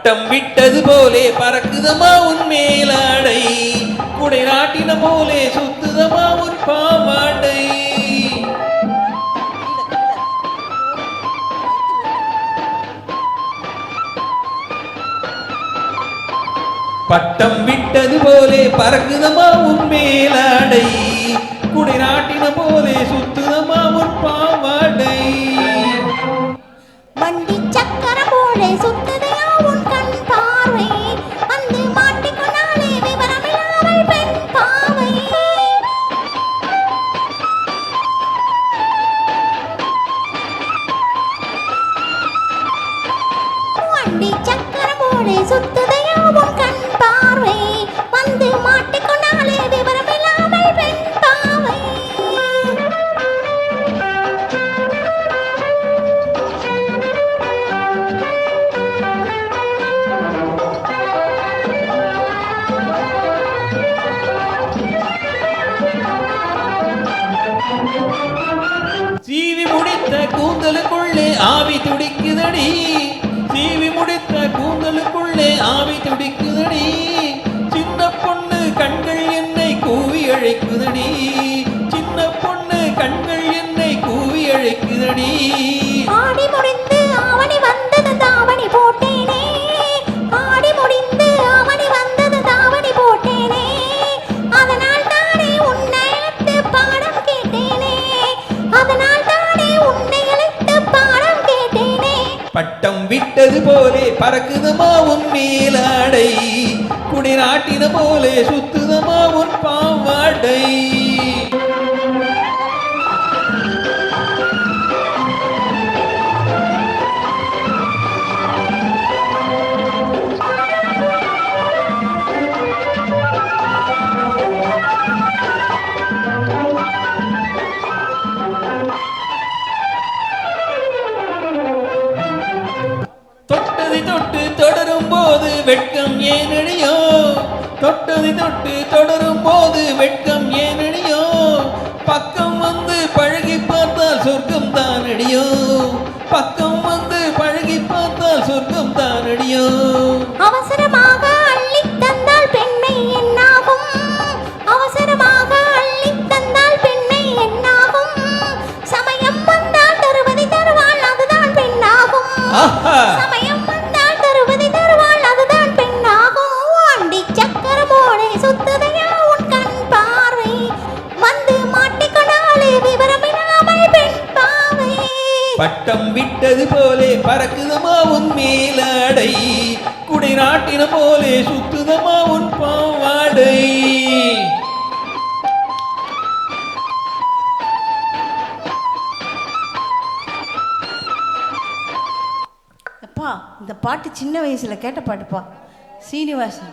பட்டம் விட்டது போலே பறக்குதமா உன் மேலாடை, குடை நாட்டின போலே சுத்துதமா உன் பாவாடை. பட்டம் விட்டது போலே பறக்குதமா உன் மேலாடை, குடை நாட்டின போலே சுத்துதமா உன் பாவாடை. வண்டி சக்கர போலே சுத்துதையா உன் கண் பார்வை, வந்து மாட்டிக்கொண்டாலே விவரமில்லாமல் பெண் பாவை. வண்டி சக்கர போலே சுத்துதையா உன் கண் பார்வை, வந்து மாட்டிக்கொண்டாலே விவரமில்லாமல் பெண் பாவை. சீவி முடித்த கூந்தலுக்குள்ளே ஆவி துடிக்குதடி, சீவி முடித்த கூந்தலுக்குள்ளே ஆவி துடிக்குதடி. சின்ன பொண்ணு கண்கள் என்னை கூவி அழைக்குதடி, சின்ன பொண்ணு கண்கள் என்னை கூவி அழைக்குதடி. ஆடி முடிந்து ஆவணி வந்தது தாவணி போட்டேனே, ஆடி முடிந்து ஆவணி வந்தது தாவணி போட்டேனே, அதனால் தானே உன்னை அழைத்து பாடம் கேட்டேனே, அதனால் தானே உன்னை அழைத்து பாடம் கேட்டேனே. பட்டம் விட்டது போலே பறக்குதமா உன் மேலாடை, குடி நாட்டின போலே சுத்துதமா உன் பாவாடை. தொட்டதை தொட்டு தொடரும் போது வெட்கம் ஏனடியோ, தொட்டதை தொட்டு தொடரும் போது வெட்கம் ஏனடியோ. பக்கம் வந்து பழகி பார்த்தால் சொர்க்கம் தானடியோ, பக்கம் வந்து பழகி பார்த்தால் சொர்க்கம் தானடியோ. அவசரமாக அள்ளி தந்தால் பெண்ணை என்னாகும், அவசரமாக அள்ளி தந்தால் பெண்ணை என்னாகும். சமயம் வந்தால் தருவதை தருவாள் அதுதான் பெண்ணாகும், சமயம் வந்தால் தருவதை தருவாள் அதுதான் பெண்ணாகும். வண்டி சக்கர போலே சுத்துதையா உன் கண் பார்வை, வந்து மாட்டிக்கொண்டாலே விவரமில்லாமல் பெண் பாவை. பட்டம் விட்டது போலே பறக்குதமா உன் மேலாடை, குடை நாட்டின போலே சுத்துதமா உன் பாவாடை. அப்பா இந்த பாட்டு சின்ன வயசுல கேட்ட பாட்டுப்பா. சீனிவாசன்